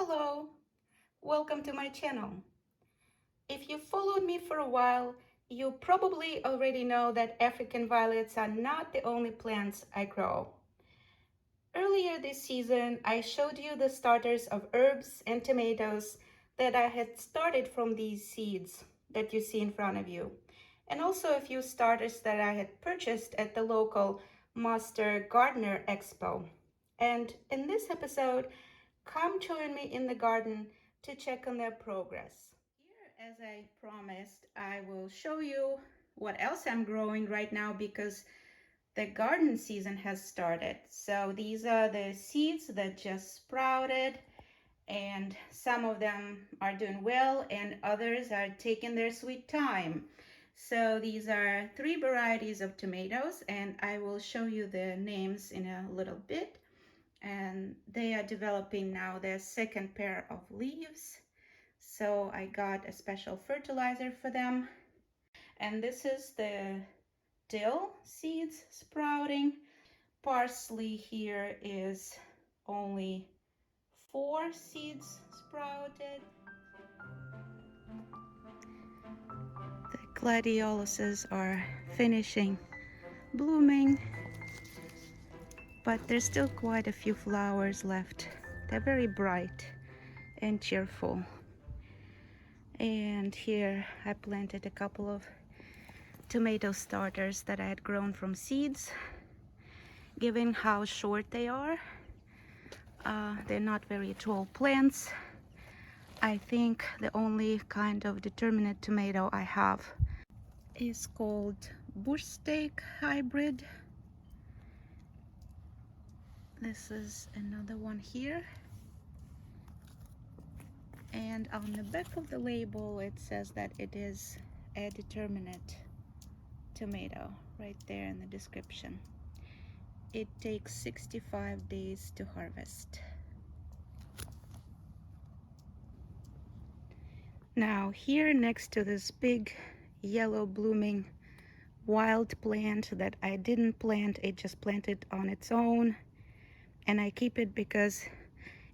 Hello, welcome to my channel. If you followed me for a while, you probably already know that African violets are not the only plants I grow. Earlier this season, I showed you the starters of herbs and tomatoes that I had started from these seeds that you see in front of you, and also a few starters that I had purchased at the local Master Gardener Expo. And in this episode, come join me in the garden to check on their progress. Here, as I promised, I will show you what else I'm growing right now because the garden season has started. So these are the seeds that just sprouted, and some of them are doing well and others are taking their sweet time. So these are three varieties of tomatoes, and I will show you the names in a little bit. And they are developing now their second pair of leaves. So I got a special fertilizer for them. And this is the dill seeds sprouting. Parsley here is only 4 seeds sprouted. The gladioluses are finishing blooming, but there's still quite a few flowers left. They're very bright and cheerful. And here I planted a couple of tomato starters that I had grown from seeds. Given how short they are, they're not very tall plants. I think the only kind of determinate tomato I have is called Bushsteak Hybrid. This is another one here. And on the back of the label it says that it is a determinate tomato right there in the description. It takes 65 days to harvest. Now here next to this big yellow blooming wild plant that I didn't plant, it just planted on its own, and I keep it because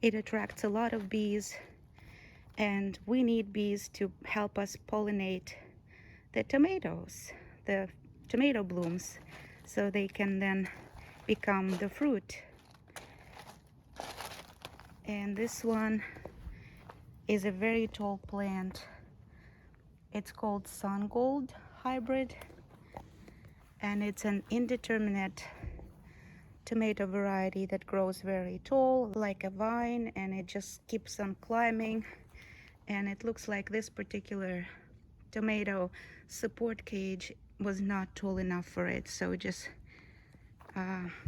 it attracts a lot of bees, and we need bees to help us pollinate the tomatoes, the tomato blooms, so they can then become the fruit. And this one is a very tall plant. It's called Sungold Hybrid, and it's an indeterminate tomato variety that grows very tall like a vine, and it just keeps on climbing. And it looks like this particular tomato support cage was not tall enough for it, so it just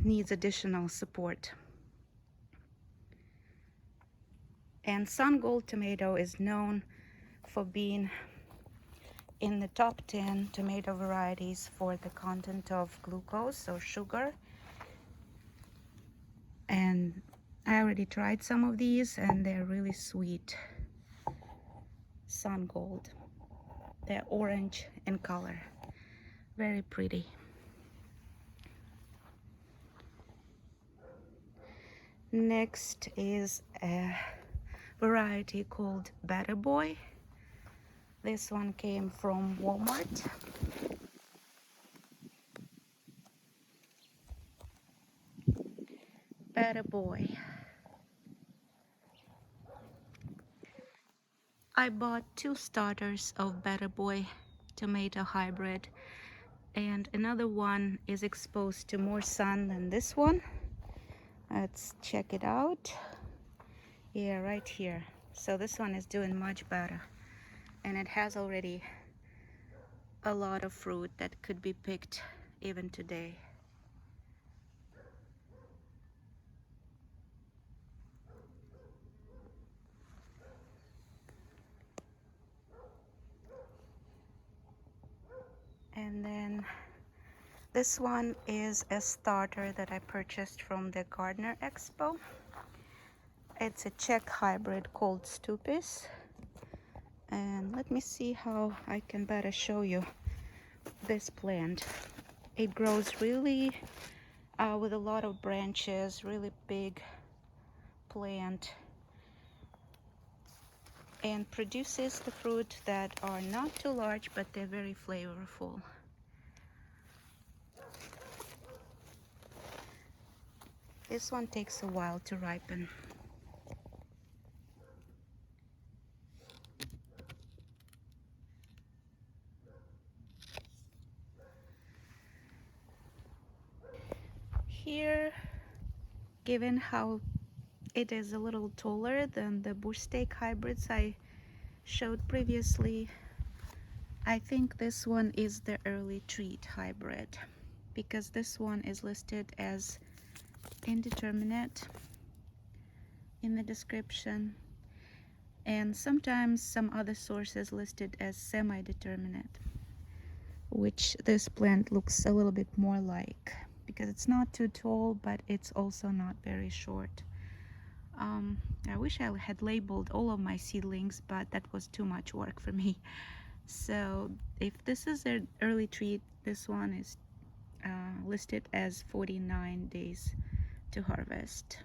needs additional support. And Sungold tomato is known for being in the top 10 tomato varieties for the content of glucose or sugar. And I already tried some of these and they're really sweet. Sungold. They're orange in color. Very pretty. Next is a variety called Better Boy. This one came from Walmart. Better Boy. I bought 2 starters of Better Boy tomato hybrid, and another one is exposed to more sun than this one. Let's check it out. Yeah, right here. So this one is doing much better, and it has already a lot of fruit that could be picked even today. And then this one is a starter that I purchased from the Gardener Expo. It's a Czech hybrid called Stupis. And let me see how I can better show you this plant. It grows really with a lot of branches, really big plant. and produces the fruit that are not too large, but they're very flavorful. This one takes a while to ripen. Here, given how it is a little taller than the Bushsteak hybrids I showed previously, I think this one is the early treat hybrid, because this one is listed as indeterminate in the description, and sometimes some other sources listed as semi-determinate, which this plant looks a little bit more like, because it's not too tall, but it's also not very short. I wish I had labeled all of my seedlings, but that was too much work for me. So if this is an early treat, this one is listed as 49 days to harvest.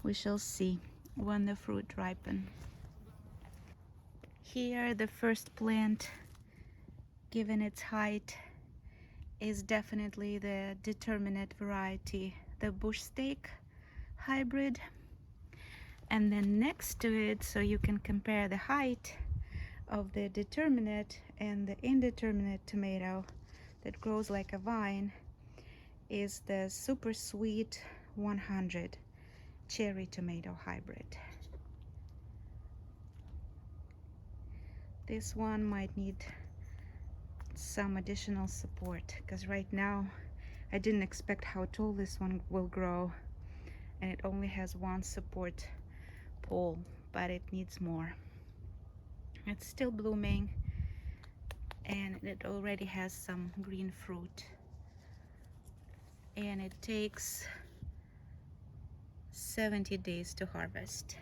We shall see when the fruit ripen. Here, the first plant, given its height, is definitely the determinate variety, the Bushsteak Hybrid. And then next to it, so you can compare the height of the determinate and the indeterminate tomato that grows like a vine, is the super sweet 100 cherry tomato hybrid. This one might need some additional support, because right now I didn't expect how tall this one will grow, and it only has one support pole, but it needs more. It's still blooming and it already has some green fruit, and it takes 70 days to harvest,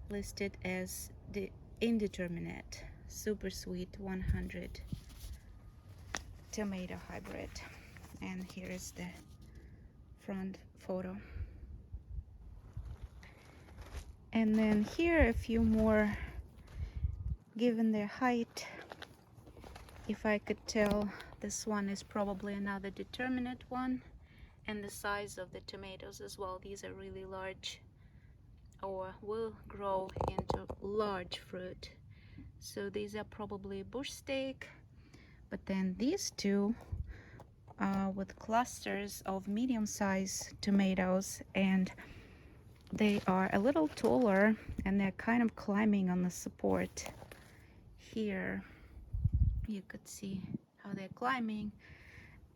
listed as the indeterminate super sweet 100 tomato hybrid. And here is the front photo. And then here a few more, given their height. If I could tell, this one is probably another determinate one, and the size of the tomatoes as well. These are really large, or will grow into large fruit. So these are probably Bushsteak, but then these two with clusters of medium-sized tomatoes, and they are a little taller and they're kind of climbing on the support. Here you could see how they're climbing.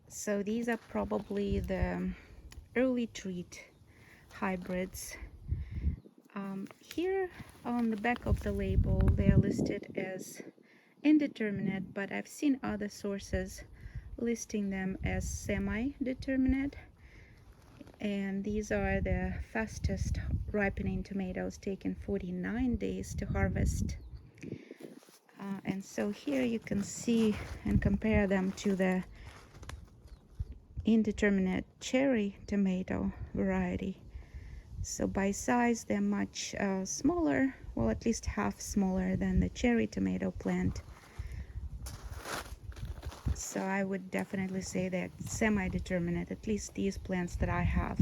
So these are probably the early treat hybrids. Here on the back of the label they are listed as indeterminate, but I've seen other sources listing them as semi-determinate, and these are the fastest ripening tomatoes, taking 49 days to harvest. And so here you can see and compare them to the indeterminate cherry tomato variety. So by size they're much smaller, well, at least half smaller than the cherry tomato plant. So I would definitely say that semi-determinate. At least these plants that I have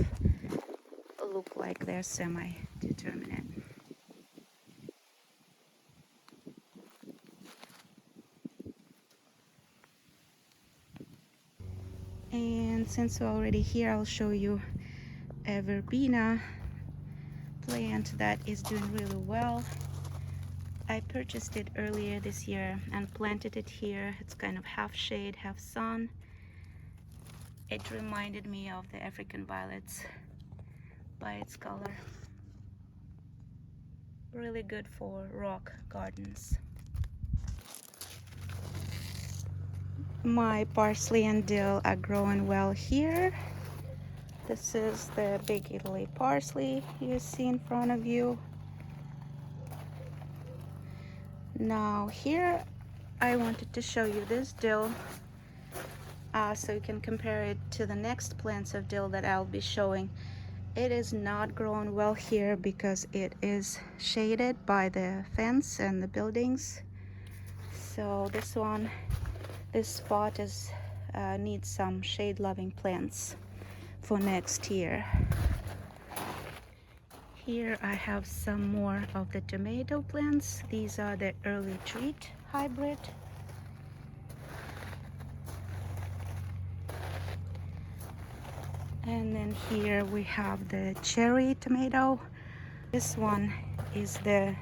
look like they're semi-determinate. And since we're already here, I'll show you a verbena plant that is doing really well. I purchased it earlier this year and planted it here. It's kind of half shade, half sun. It reminded me of the African violets by its color. Really good for rock gardens. My parsley and dill are growing well here. This is the Big Italy parsley you see in front of you. Now here I wanted to show you this dill so you can compare it to the next plants of dill that I'll be showing. It is not growing well here because it is shaded by the fence and the buildings. So this spot needs some shade-loving plants for next year. Here I have some more of the tomato plants. These are the early treat hybrid. And then here we have the cherry tomato. This one is the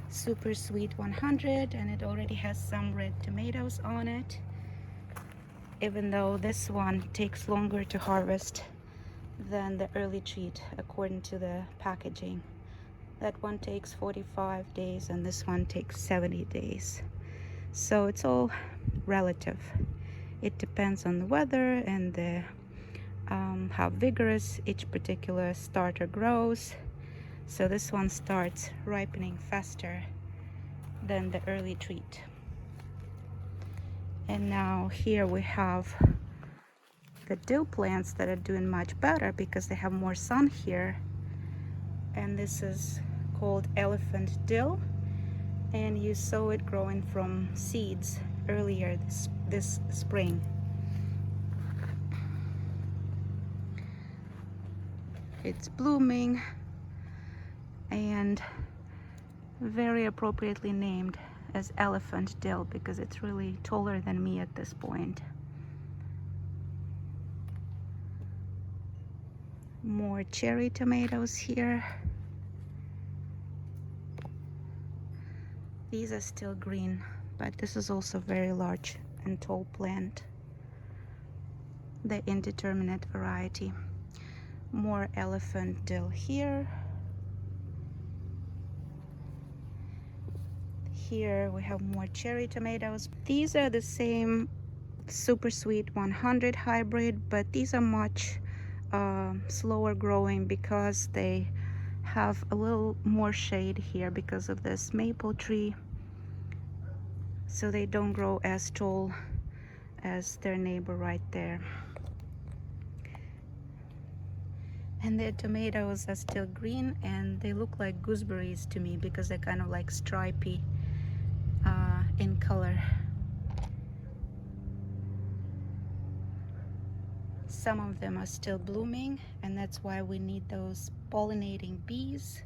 super sweet 100, and it already has some red tomatoes on it, even though this one takes longer to harvest than the early treat according to the packaging. That one takes 45 days and this one takes 70 days. So it's all relative. It depends on the weather and how vigorous each particular starter grows. So this one starts ripening faster than the early treat. And now here we have the dill plants that are doing much better because they have more sun here. And this is called elephant dill, and you saw it growing from seeds earlier this spring. It's blooming and very appropriately named as elephant dill because it's really taller than me at this point. More cherry tomatoes here. These are still green, but this is also very large and tall plant, the indeterminate variety. More elephant dill here. Here we have more cherry tomatoes. These are the same super sweet 100 hybrid, but these are much slower growing because they have a little more shade here because of this maple tree, so they don't grow as tall as their neighbor right there. And their tomatoes are still green and they look like gooseberries to me because they're kind of like stripy in color. Some of them are still blooming, and that's why we need those pollinating bees.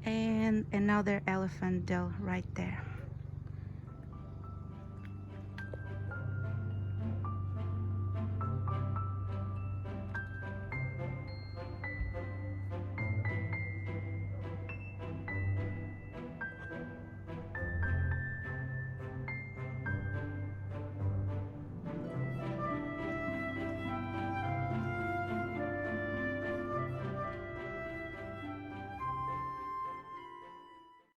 And another elephant dill right there.